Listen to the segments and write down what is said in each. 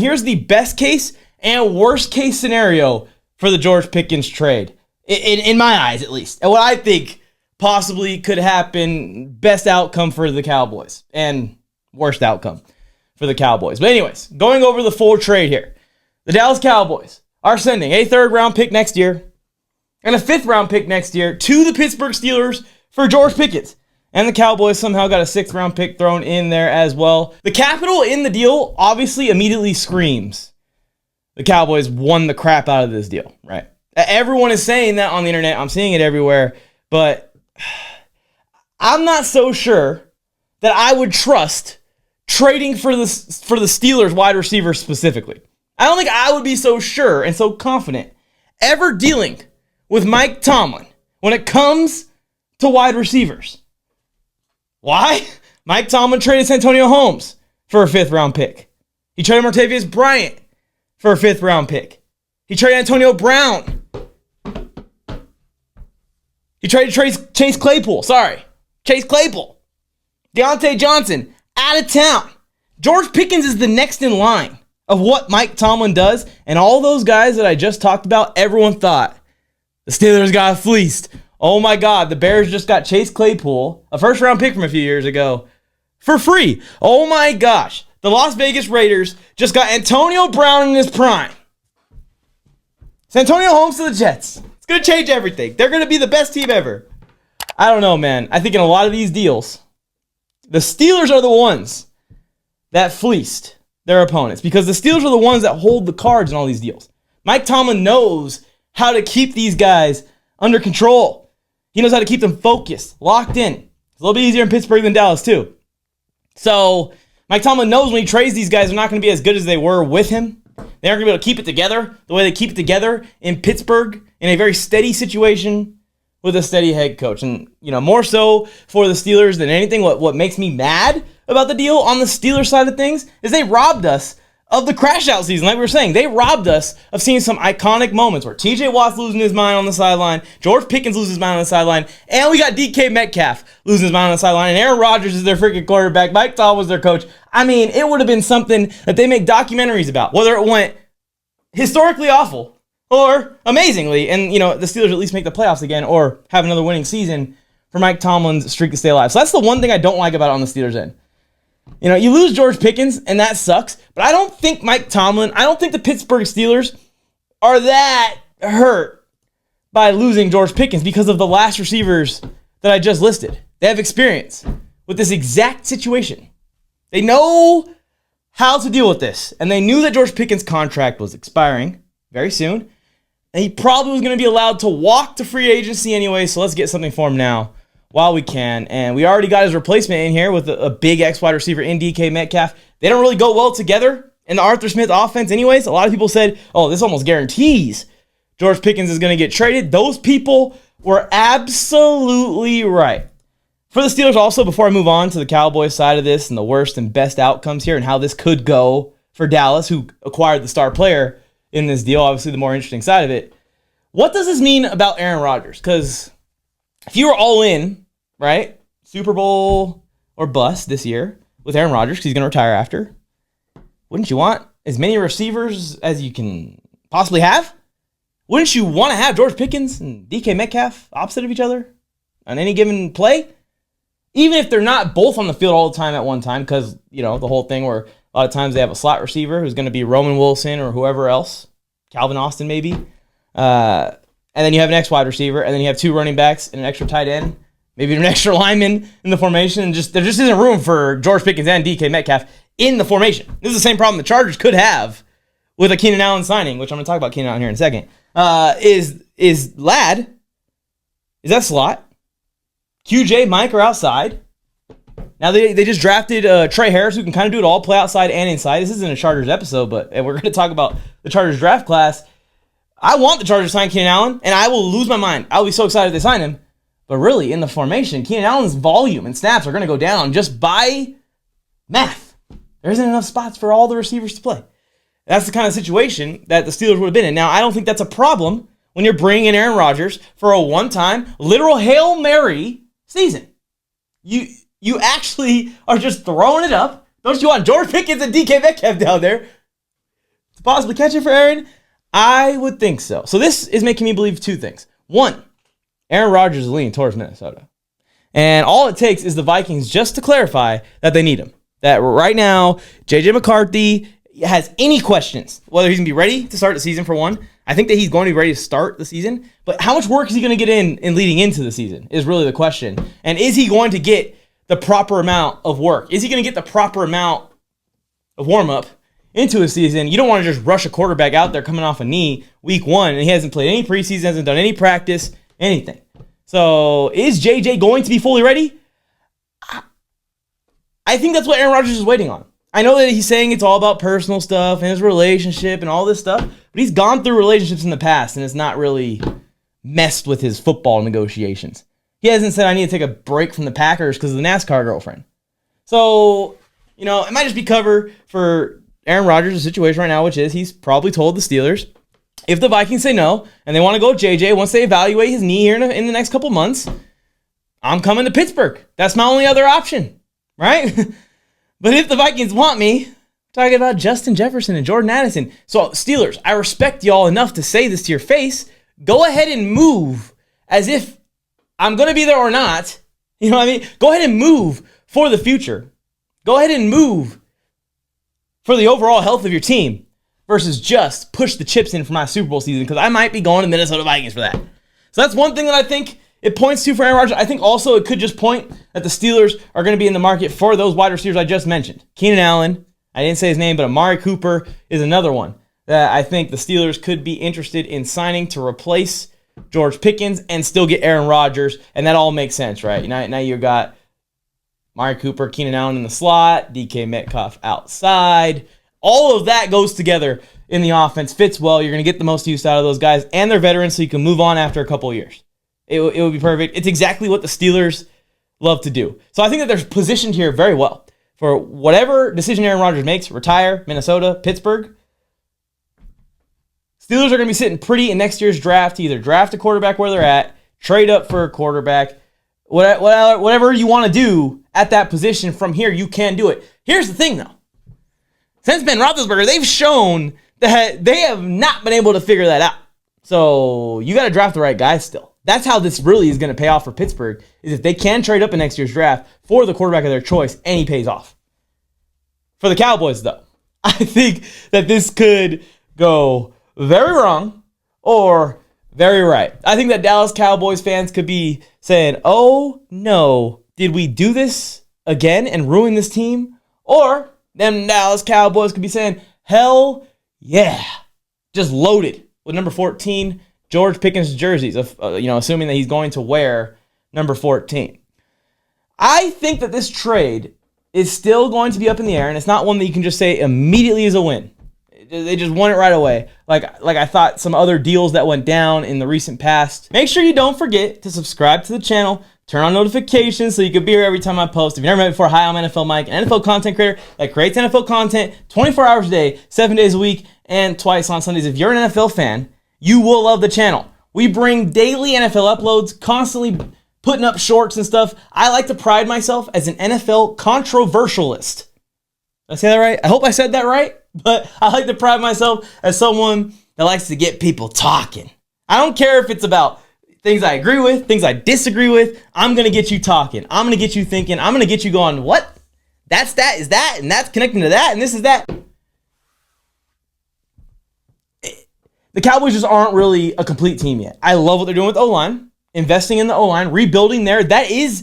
Here's the best case and worst case scenario for the George Pickens trade, in my eyes at least. And what I think possibly could happen, best outcome for the Cowboys and worst outcome for the Cowboys. But anyways, going over the full trade here. The Dallas Cowboys are sending a 3rd round pick next year and a 5th round pick next year to the Pittsburgh Steelers for George Pickens. And the Cowboys somehow got a 6th round pick thrown in there as well. The capital in the deal obviously immediately screams the Cowboys won the crap out of this deal, right? Everyone is saying that on the internet. I'm seeing it everywhere. But I'm not so sure that I would trust trading for the Steelers wide receiver specifically. I don't think I would be so sure and so confident ever dealing with Mike Tomlin when it comes to wide receivers. Why? Mike Tomlin traded Santonio Holmes for a 5th round pick. He traded Martavius Bryant for a 5th round pick. He traded Antonio Brown. He traded Chase Claypool. Chase Claypool. Deontay Johnson, out of town. George Pickens is the next in line of what Mike Tomlin does. And all those guys that I just talked about, everyone thought the Steelers got fleeced. Oh my God, the Bears just got Chase Claypool, a 1st round pick from a few years ago, for free. Oh my gosh, the Las Vegas Raiders just got Antonio Brown in his prime. Santonio Holmes to the Jets. It's going to change everything. They're going to be the best team ever. I don't know, man. I think in a lot of these deals, the Steelers are the ones that fleeced their opponents because the Steelers are the ones that hold the cards in all these deals. Mike Tomlin knows how to keep these guys under control. He knows how to keep them focused, locked in. It's a little bit easier in Pittsburgh than Dallas, too. So Mike Tomlin knows when he trades these guys, they're not going to be as good as they were with him. They aren't going to be able to keep it together the way they keep it together in Pittsburgh in a very steady situation with a steady head coach. And, more so for the Steelers than anything, what makes me mad about the deal on the Steelers side of things is they robbed us of the crash out season. Like we were saying, they robbed us of seeing some iconic moments where TJ Watt's losing his mind on the sideline, George Pickens loses his mind on the sideline, and we got DK Metcalf losing his mind on the sideline, and Aaron Rodgers is their freaking quarterback. Mike Tomlin was their coach. I mean, it would have been something that they make documentaries about, whether it went historically awful or amazingly, and the Steelers at least make the playoffs again or have another winning season for Mike Tomlin's streak to stay alive. So that's the one thing I don't like about it on the Steelers' end. You lose George Pickens, and that sucks, but I don't think Mike Tomlin, I don't think the Pittsburgh Steelers are that hurt by losing George Pickens because of the last receivers that I just listed. They have experience with this exact situation. They know how to deal with this, and they knew that George Pickens' contract was expiring very soon, and he probably was going to be allowed to walk to free agency anyway, so let's get something for him now while we can. And we already got his replacement in here with a big X-wide receiver in DK Metcalf. They don't really go well together in the Arthur Smith offense anyways. A lot of people said, this almost guarantees George Pickens is going to get traded. Those people were absolutely right. For the Steelers also, before I move on to the Cowboys side of this and the worst and best outcomes here and how this could go for Dallas, who acquired the star player in this deal, obviously the more interesting side of it, what does this mean about Aaron Rodgers? Because if you were all in, right, Super Bowl or bust this year with Aaron Rodgers, because he's going to retire after, wouldn't you want as many receivers as you can possibly have? Wouldn't you want to have George Pickens and DK Metcalf opposite of each other on any given play? Even if they're not both on the field all the time at one time, because, the whole thing where a lot of times they have a slot receiver who's going to be Roman Wilson or whoever else, Calvin Austin maybe, and then you have an X wide receiver, and then you have 2 running backs and an extra tight end, maybe an extra lineman in the formation, and there just isn't room for George Pickens and DK Metcalf in the formation. This is the same problem the Chargers could have with a Keenan Allen signing, which I'm going to talk about Keenan Allen here in a second. Is Ladd, is that slot? QJ, Mike are outside. Now they just drafted Trey Harris, who can kind of do it all, play outside and inside. This isn't a Chargers episode, but we're going to talk about the Chargers draft class. I want the Chargers to sign Keenan Allen, and I will lose my mind. I'll be so excited if they sign him. But really, in the formation, Keenan Allen's volume and snaps are going to go down just by math. There isn't enough spots for all the receivers to play. That's the kind of situation that the Steelers would have been in. Now, I don't think that's a problem when you're bringing in Aaron Rodgers for a one-time, literal Hail Mary season. You actually are just throwing it up. Don't you want George Pickens and DK Metcalf down there? to possibly catch it for Aaron? I would think so. So this is making me believe two things. One, Aaron Rodgers is leaning towards Minnesota. And all it takes is the Vikings just to clarify that they need him. That right now, J.J. McCarthy has any questions, whether he's going to be ready to start the season for one. I think that he's going to be ready to start the season. But how much work is he going to get in leading into the season is really the question. And is he going to get the proper amount of work? Is he going to get the proper amount of warm-up into a season? You don't want to just rush a quarterback out there coming off a knee week one, and he hasn't played any preseason, hasn't done any practice, anything. So is JJ going to be fully ready? I think that's what Aaron Rodgers is waiting on. I know that he's saying it's all about personal stuff and his relationship and all this stuff, but he's gone through relationships in the past and it's not really messed with his football negotiations. He hasn't said, I need to take a break from the Packers because of the NASCAR girlfriend. So, it might just be cover for Aaron Rodgers' situation right now, which is he's probably told the Steelers, if the Vikings say no and they want to go with JJ, once they evaluate his knee here in the next couple months, I'm coming to Pittsburgh. That's my only other option, right? But if the Vikings want me, I'm talking about Justin Jefferson and Jordan Addison. So, Steelers, I respect y'all enough to say this to your face. Go ahead and move as if I'm going to be there or not. You know what I mean? Go ahead and move for the future. Go ahead and move for the overall health of your team versus just push the chips in for my Super Bowl season because I might be going to Minnesota Vikings for that. So that's one thing that I think it points to for Aaron Rodgers. I think also it could just point that the Steelers are going to be in the market for those wide receivers I just mentioned. Keenan Allen, I didn't say his name, but Amari Cooper is another one that I think the Steelers could be interested in signing to replace George Pickens and still get Aaron Rodgers, and that all makes sense, right? Now you got Amari Cooper, Keenan Allen in the slot, DK Metcalf outside. All of that goes together in the offense, fits well. You're going to get the most use out of those guys, and they're veterans, so you can move on after a couple of years. It would be perfect. It's exactly what the Steelers love to do. So I think that they're positioned here very well for whatever decision Aaron Rodgers makes, retire, Minnesota, Pittsburgh. Steelers are going to be sitting pretty in next year's draft to either draft a quarterback where they're at, trade up for a quarterback, whatever you want to do at that position from here, you can do it. Here's the thing, though. Since Ben Roethlisberger, they've shown that they have not been able to figure that out. So you got to draft the right guys still. That's how this really is going to pay off for Pittsburgh, is if they can trade up in next year's draft for the quarterback of their choice, and he pays off. For the Cowboys, though, I think that this could go very wrong or very right. I think that Dallas Cowboys fans could be saying, oh, no, did we do this again and ruin this team? Or them Dallas Cowboys could be saying, hell yeah, just loaded with number 14 George Pickens jerseys, assuming that he's going to wear number 14. I think that this trade is still going to be up in the air, and it's not one that you can just say immediately is a win. They just won it right away. Like I thought some other deals that went down in the recent past. Make sure you don't forget to subscribe to the channel, turn on notifications so you can be here every time I post. If you've never met me before, hi, I'm NFLMike, an NFL content creator that creates NFL content 24 hours a day, 7 days a week, and twice on Sundays. If you're an NFL fan, you will love the channel. We bring daily NFL uploads, constantly putting up shorts and stuff. I like to pride myself as an NFL controversialist. Did I say that right? I hope I said that right. But I like to pride myself as someone that likes to get people talking. I don't care if it's about things I agree with, things I disagree with. I'm going to get you talking. I'm going to get you thinking. I'm going to get you going, what? That's that, is that, and that's connecting to that, and this is that. The Cowboys just aren't really a complete team yet. I love what they're doing with O-line, investing in the O-line, rebuilding there. That is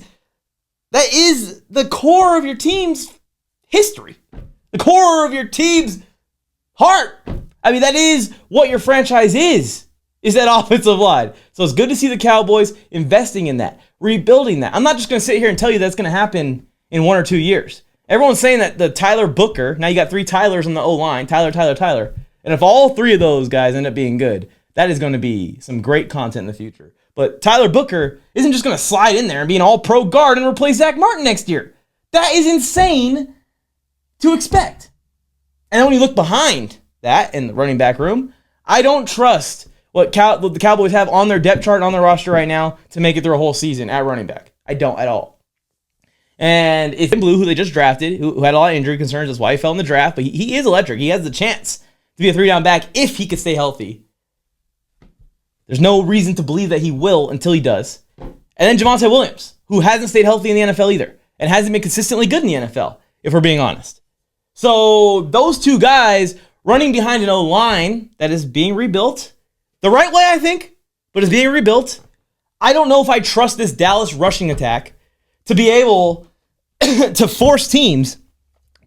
the core of your team's history, the core of your team's heart. I mean, that is what your franchise is that offensive line. So it's good to see the Cowboys investing in that, rebuilding that. I'm not just going to sit here and tell you that's going to happen in 1 or 2 years. Everyone's saying that the Tyler Booker, now you got 3 Tylers on the O-line, Tyler. And if all 3 of those guys end up being good, that is going to be some great content in the future. But Tyler Booker isn't just going to slide in there and be an all-pro guard and replace Zach Martin next year. That is insane to expect. And then when you look behind that in the running back room, I don't trust what the Cowboys have on their depth chart and on their roster right now to make it through a whole season at running back. I don't at all. And if Blue, who they just drafted, who had a lot of injury concerns, that's why he fell in the draft, but he is electric. He has the chance to be a 3-down back if he could stay healthy. There's no reason to believe that he will until he does. And then Javonte Williams, who hasn't stayed healthy in the NFL either, and hasn't been consistently good in the NFL, if we're being honest. So those two guys running behind an O-line that is being rebuilt the right way, I think, but is being rebuilt. I don't know if I trust this Dallas rushing attack to be able to force teams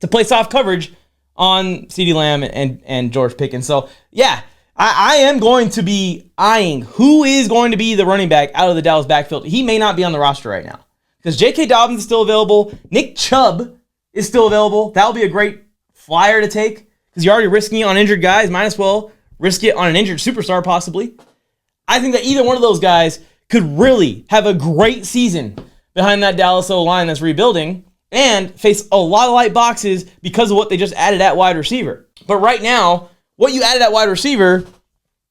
to play soft coverage on CeeDee Lamb and George Pickens. So, yeah, I am going to be eyeing who is going to be the running back out of the Dallas backfield. He may not be on the roster right now because J.K. Dobbins is still available. Nick Chubb is still available. That will be a great flyer to take because you're already risking it on injured guys. Might as well risk it on an injured superstar possibly. I think that either one of those guys could really have a great season behind that Dallas O-line that's rebuilding and face a lot of light boxes because of what they just added at wide receiver. But right now, what you added at wide receiver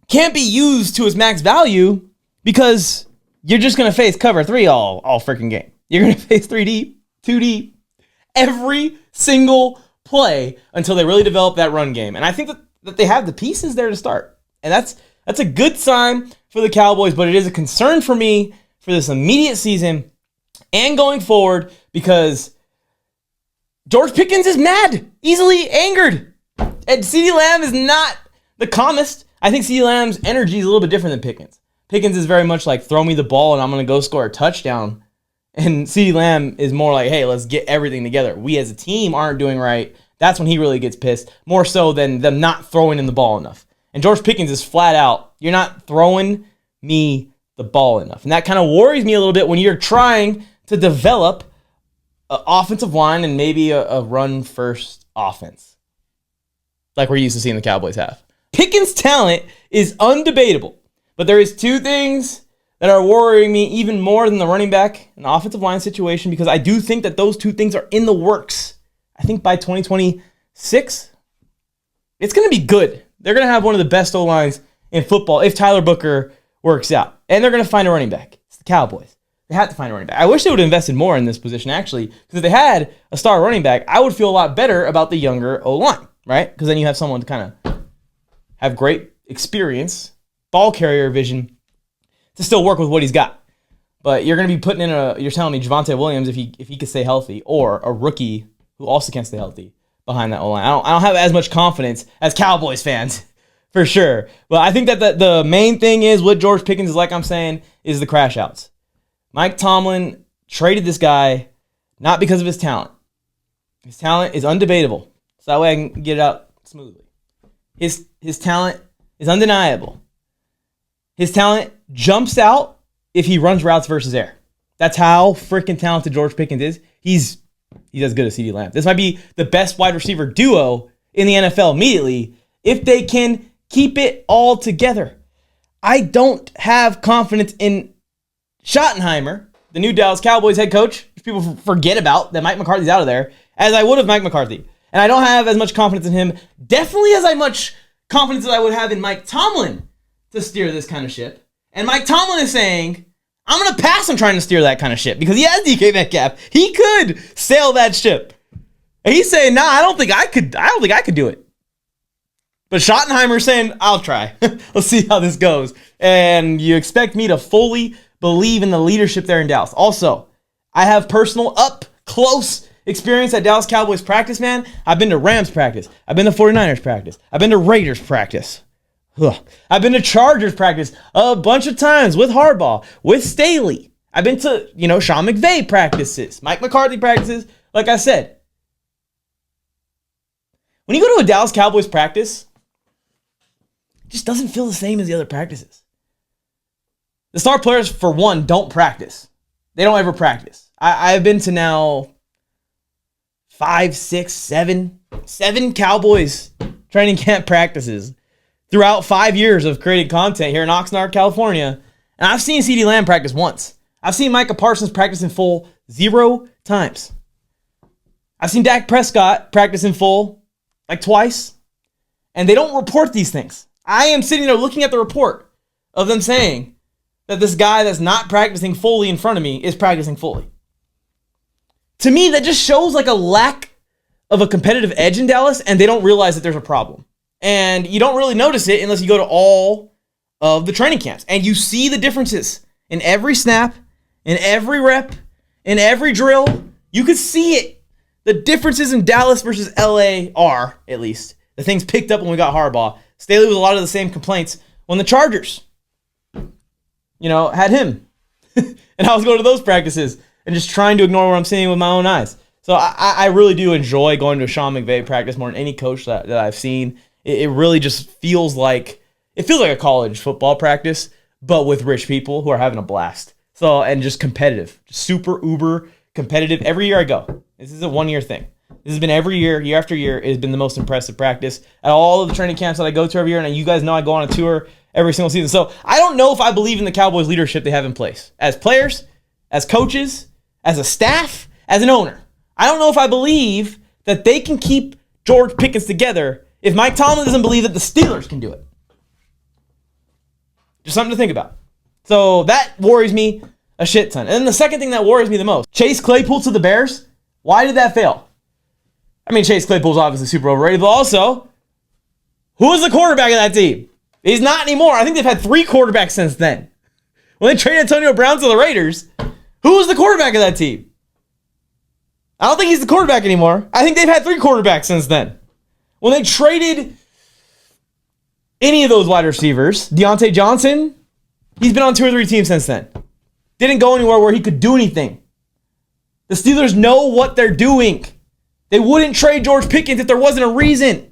can't be used to its max value because you're just going to face cover 3 all freaking game. You're going to face 3 deep, 2 deep, every single play until they really develop that run game. And I think that they have the pieces there to start. And that's a good sign for the Cowboys, but it is a concern for me for this immediate season and going forward because George Pickens is mad, easily angered. And CeeDee Lamb is not the calmest. I think CeeDee Lamb's energy is a little bit different than Pickens. Pickens is very much like, throw me the ball and I'm going to go score a touchdown. And CeeDee Lamb is more like, hey, let's get everything together. We as a team aren't doing right. That's when he really gets pissed, more so than them not throwing him the ball enough. And George Pickens is flat out, you're not throwing me the ball enough. And that kind of worries me a little bit when you're trying to develop an offensive line and maybe a run-first offense, like we're used to seeing the Cowboys have. Pickens' talent is undebatable, but there is 2 things that are worrying me even more than the running back and the offensive line situation because I do think that those 2 things are in the works. I think by 2026, it's going to be good. They're going to have one of the best O-lines in football if Tyler Booker works out. And they're going to find a running back. It's the Cowboys. They have to find a running back. I wish they would have invested more in this position, actually, because if they had a star running back, I would feel a lot better about the younger O-line, right? Because then you have someone to kind of have great experience, ball carrier vision, to still work with what he's got. But you're going to be putting in you're telling me Javonte Williams, if he could stay healthy, or a rookie who also can't stay healthy behind that O-line. I don't have as much confidence as Cowboys fans, for sure. But I think that the main thing is with George Pickens is, like I'm saying, is the crash outs. Mike Tomlin traded this guy not because of his talent. His talent is undebatable. So that way I can get it out smoothly. His talent is undeniable. His talent jumps out if he runs routes versus air. That's how freaking talented George Pickens is. He's as good as CeeDee Lamb. This might be the best wide receiver duo in the NFL immediately if they can keep it all together. I don't have confidence in Schottenheimer, the new Dallas Cowboys head coach, which people forget about, that Mike McCarthy's out of there, as I would have Mike McCarthy. And I don't have as much confidence in him, definitely as much confidence as I would have in Mike Tomlin to steer this kind of ship. And Mike Tomlin is saying, I'm going to pass on trying to steer that kind of ship because he has DK Metcalf. He could sail that ship. And he's saying, nah, I don't think I could do it. But Schottenheimer's saying, I'll try. Let's see how this goes. And you expect me to fully believe in the leadership there in Dallas. Also, I have personal up-close experience at Dallas Cowboys practice, man. I've been to Rams practice. I've been to 49ers practice. I've been to Raiders practice. I've been to Chargers practice a bunch of times with Harbaugh, with Staley. I've been to, Sean McVay practices, Mike McCarthy practices. Like I said, when you go to a Dallas Cowboys practice, it just doesn't feel the same as the other practices. The star players, for one, don't practice. They don't ever practice. I've been to now 5, 6, 7 Cowboys training camp practices throughout 5 years of creating content here in Oxnard, California. And I've seen CeeDee Lamb practice once. I've seen Micah Parsons practice in full 0 times. I've seen Dak Prescott practice in full like twice. And they don't report these things. I am sitting there looking at the report of them saying that this guy that's not practicing fully in front of me is practicing fully. To me, that just shows like a lack of a competitive edge in Dallas, and they don't realize that there's a problem. And you don't really notice it unless you go to all of the training camps. And you see the differences in every snap, in every rep, in every drill. You could see it. The differences in Dallas versus LA are, at least, the things picked up when we got Harbaugh. Staley was a lot of the same complaints when the Chargers, had him. And I was going to those practices and just trying to ignore what I'm seeing with my own eyes. So I really do enjoy going to a Sean McVay practice more than any coach that I've seen. It really just feels like a college football practice, but with rich people who are having a blast. So, and just competitive, just super uber competitive. Every year I go. This is a one-year thing. This has been every year, year after year. It has been the most impressive practice at all of the training camps that I go to every year. And you guys know I go on a tour every single season. So I don't know if I believe in the Cowboys leadership they have in place as players, as coaches, as a staff, as an owner. I don't know if I believe that they can keep George Pickens together if Mike Tomlin doesn't believe that the Steelers can do it. Just something to think about. So that worries me a shit ton. And then the second thing that worries me the most, Chase Claypool to the Bears. Why did that fail? I mean, Chase Claypool's obviously super overrated, but also, who was the quarterback of that team? He's not anymore. I think they've had 3 quarterbacks since then. When they traded Antonio Brown to the Raiders, who was the quarterback of that team? I don't think he's the quarterback anymore. I think they've had 3 quarterbacks since then. When they traded any of those wide receivers, Deontay Johnson, he's been on 2 or 3 teams since then. Didn't go anywhere where he could do anything. The Steelers know what they're doing. They wouldn't trade George Pickens if there wasn't a reason.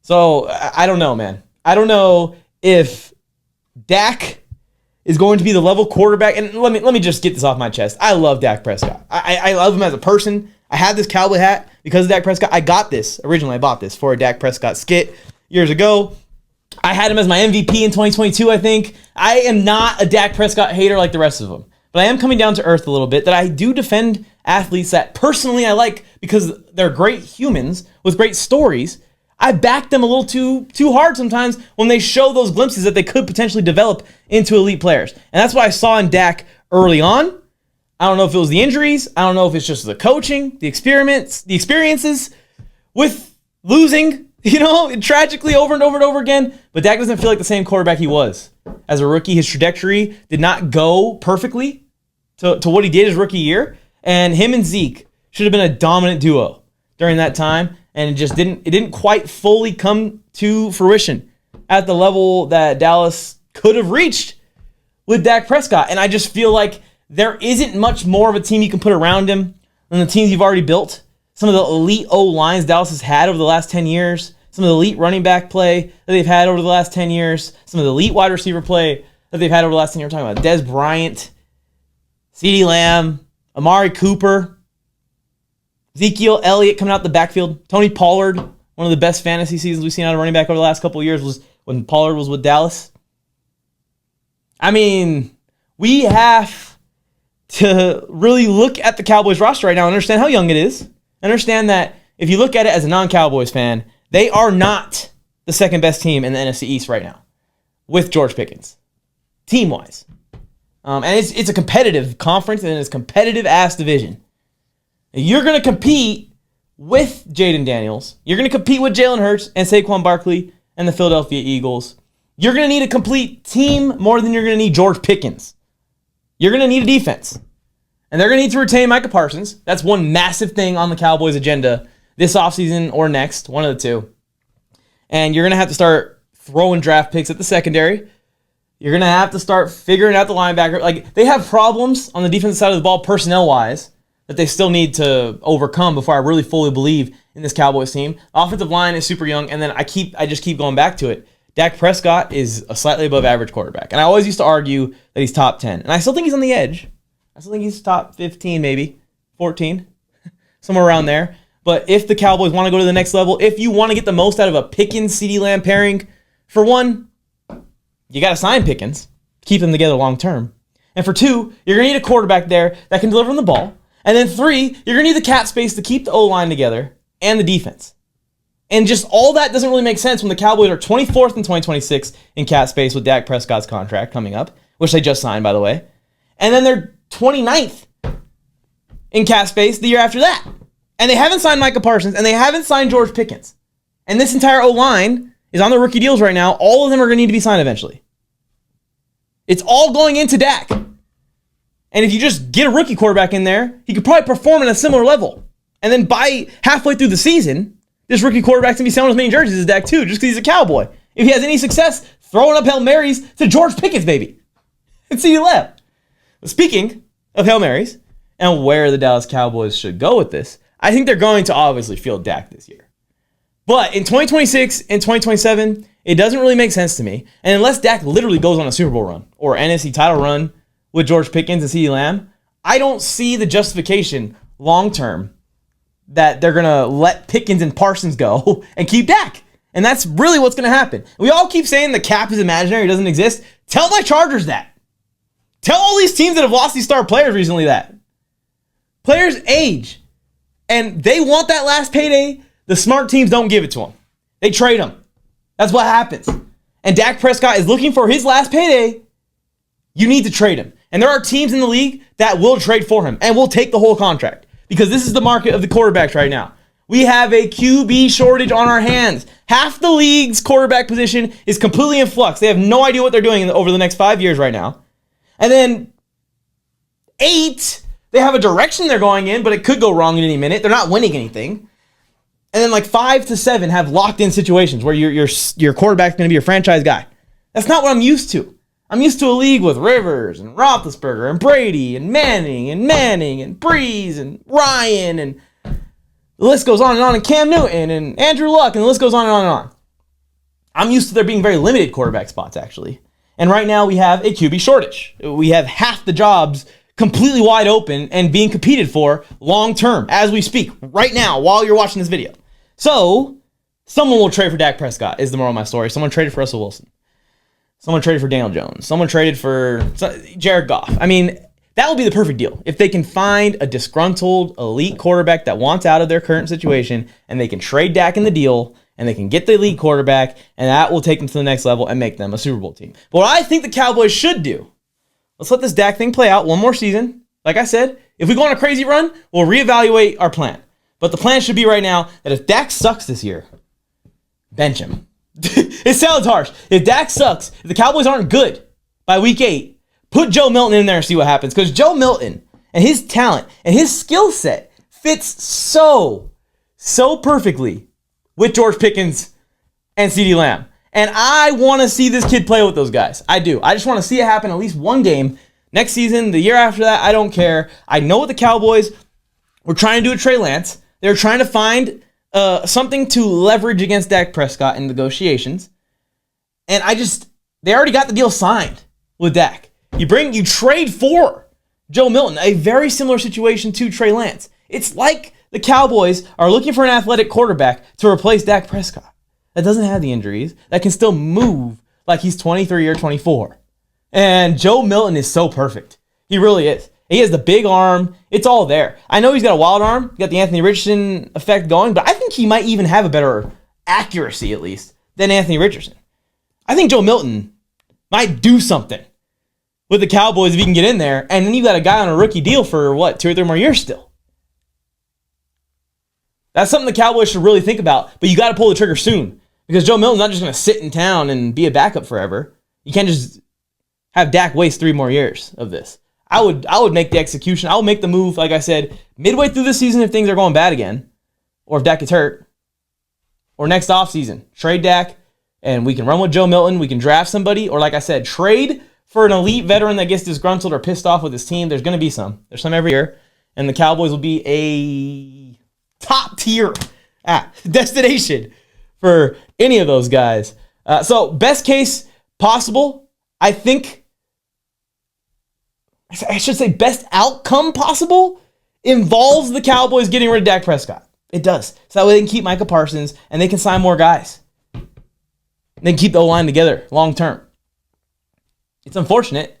So, I don't know, man. I don't know if Dak is going to be the level quarterback. And let me just get this off my chest. I love Dak Prescott. I love him as a person. I have this cowboy hat because of Dak Prescott. I got this. Originally, I bought this for a Dak Prescott skit years ago. I had him as my MVP in 2022, I think. I am not a Dak Prescott hater like the rest of them. But I am coming down to earth a little bit that I do defend athletes that personally I like because they're great humans with great stories. I back them a little too hard sometimes when they show those glimpses that they could potentially develop into elite players. And that's what I saw in Dak early on. I don't know if it was the injuries. I don't know if it's just the coaching, the experiences with losing, tragically over and over and over again. But Dak doesn't feel like the same quarterback he was. As a rookie, his trajectory did not go perfectly to what he did his rookie year. And him and Zeke should have been a dominant duo during that time. And it didn't quite fully come to fruition at the level that Dallas could have reached with Dak Prescott. And I just feel like there isn't much more of a team you can put around him than the teams you've already built. Some of the elite O-lines Dallas has had over the last 10 years, some of the elite running back play that they've had over the last 10 years, some of the elite wide receiver play that they've had over the last 10 years. We're talking about Dez Bryant, CeeDee Lamb, Amari Cooper, Ezekiel Elliott coming out the backfield, Tony Pollard. One of the best fantasy seasons we've seen out of running back over the last couple of years was when Pollard was with Dallas. I mean, we have to really look at the Cowboys roster right now and understand how young it is. Understand that if you look at it as a non-Cowboys fan, they are not the second best team in the NFC East right now with George Pickens, team-wise. And it's a competitive conference and it's a competitive-ass division. You're going to compete with Jaden Daniels. You're going to compete with Jalen Hurts and Saquon Barkley and the Philadelphia Eagles. You're going to need a complete team more than you're going to need George Pickens. You're going to need a defense. And they're going to need to retain Micah Parsons. That's one massive thing on the Cowboys' agenda this offseason or next, one of the two. And you're going to have to start throwing draft picks at the secondary. You're going to have to start figuring out the linebacker. Like, they have problems on the defensive side of the ball personnel-wise that they still need to overcome before I really fully believe in this Cowboys team. Offensive line is super young, and then I just keep going back to it. Dak Prescott is a slightly above average quarterback, and I always used to argue that he's top 10, and I still think he's on the edge. I still think he's top 15, maybe 14, somewhere around there. But if the Cowboys want to go to the next level, if you want to get the most out of a Pickens-CeeDee Lamb pairing, for one, you got to sign Pickens, keep them together long term. And for two, you're going to need a quarterback there that can deliver on the ball. And then 3, you're going to need the cap space to keep the O-line together and the defense. And just all that doesn't really make sense when the Cowboys are 24th in 2026 in cap space with Dak Prescott's contract coming up, which they just signed, by the way. And then they're 29th in cap space the year after that. And they haven't signed Micah Parsons, and they haven't signed George Pickens. And this entire O-line is on the rookie deals right now. All of them are going to need to be signed eventually. It's all going into Dak. And if you just get a rookie quarterback in there, he could probably perform at a similar level. And then by halfway through the season, this rookie quarterback's going to be selling as many jerseys as Dak too, just because he's a Cowboy. If he has any success, throwing up Hail Marys to George Pickens, baby. And see you left. But speaking of Hail Marys and where the Dallas Cowboys should go with this, I think they're going to obviously field Dak this year. But in 2026 and 2027, it doesn't really make sense to me. And unless Dak literally goes on a Super Bowl run or NFC title run with George Pickens and CeeDee Lamb, I don't see the justification long-term that they're going to let Pickens and Parsons go and keep Dak. And that's really what's going to happen. We all keep saying the cap is imaginary, it doesn't exist. Tell my Chargers that. Tell all these teams that have lost these star players recently that. Players age. And they want that last payday. The smart teams don't give it to them. They trade them. That's what happens. And Dak Prescott is looking for his last payday. You need to trade him. And there are teams in the league that will trade for him and will take the whole contract because this is the market of the quarterbacks right now. We have a QB shortage on our hands. Half the league's quarterback position is completely in flux. They have no idea what they're doing over the next 5 years right now. And then 8, they have a direction they're going in, but it could go wrong in any minute. They're not winning anything. And then like 5 to 7 have locked-in situations where your quarterback's going to be your franchise guy. That's not what I'm used to. I'm used to a league with Rivers and Roethlisberger and Brady and Manning and Breeze and Ryan and the list goes on, and Cam Newton and Andrew Luck, and the list goes on and on and on. I'm used to there being very limited quarterback spots, actually. And right now we have a QB shortage. We have half the jobs completely wide open and being competed for long-term as we speak right now while you're watching this video. So, someone will trade for Dak Prescott is the moral of my story. Someone traded for Russell Wilson. Someone traded for Daniel Jones. Someone traded for Jared Goff. I mean, that would be the perfect deal. If they can find a disgruntled elite quarterback that wants out of their current situation and they can trade Dak in the deal and they can get the elite quarterback and that will take them to the next level and make them a Super Bowl team. But what I think the Cowboys should do, let's let this Dak thing play out one more season. Like I said, if we go on a crazy run, we'll reevaluate our plan. But the plan should be right now that if Dak sucks this year, bench him. It sounds harsh. If Dak sucks, if the Cowboys aren't good by week 8, put Joe Milton in there and see what happens. Because Joe Milton and his talent and his skill set fits so perfectly with George Pickens and CeeDee Lamb. And I want to see this kid play with those guys. I do. I just want to see it happen at least one game. Next season, the year after that, I don't care. I know what the Cowboys were trying to do with Trey Lance. They were trying to find something to leverage against Dak Prescott in negotiations. And they already got the deal signed with Dak. You trade for Joe Milton, a very similar situation to Trey Lance. It's like the Cowboys are looking for an athletic quarterback to replace Dak Prescott that doesn't have the injuries, that can still move like he's 23 or 24. And Joe Milton is so perfect. He really is. He has the big arm. It's all there. I know he's got a wild arm. He's got the Anthony Richardson effect going, but I think he might even have a better accuracy, at least, than Anthony Richardson. I think Joe Milton might do something with the Cowboys if he can get in there, and then you got a guy on a rookie deal for, 2 or 3 more years still. That's something the Cowboys should really think about, but you got to pull the trigger soon, because Joe Milton's not just going to sit in town and be a backup forever. You can't just have Dak waste 3 more years of this. I would make the execution. I would make the move, like I said, midway through the season if things are going bad again, or if Dak gets hurt, or next offseason. Trade Dak, and we can run with Joe Milton. We can draft somebody, or like I said, trade for an elite veteran that gets disgruntled or pissed off with his team. There's going to be some. There's some every year, and the Cowboys will be a top-tier destination for any of those guys. So best case possible, I should say best outcome possible involves the Cowboys getting rid of Dak Prescott. It does. So that way they can keep Micah Parsons and they can sign more guys. They can keep the line together long term. It's unfortunate,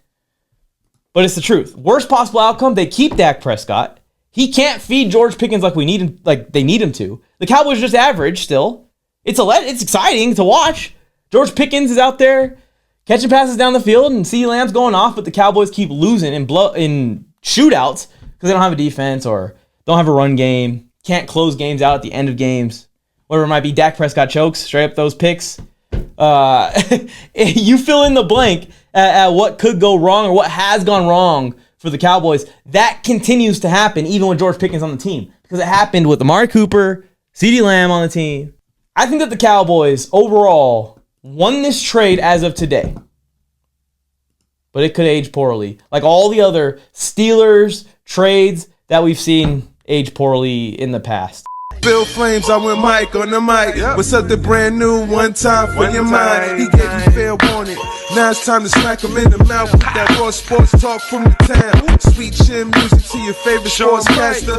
but it's the truth. Worst possible outcome, they keep Dak Prescott. He can't feed George Pickens like they need him to. The Cowboys are just average still. It's exciting to watch. George Pickens is out there catching passes down the field, and CeeDee Lamb's going off, but the Cowboys keep losing in shootouts because they don't have a defense or don't have a run game, can't close games out at the end of games. Whatever it might be, Dak Prescott chokes, straight up those picks. You fill in the blank at what could go wrong or what has gone wrong for the Cowboys. That continues to happen even with George Pickens on the team, because it happened with Amari Cooper, CeeDee Lamb on the team. I think that the Cowboys overall won this trade as of today, but it could age poorly. Like all the other Steelers trades that we've seen age poorly in the past. Bill Flames, I went Mike on the mic. With something brand new, one time for your mind. He gave you fair warning. Now it's time to smack him in the mouth with that raw sports talk from the town. Sweet chin music to your favorite sportscaster.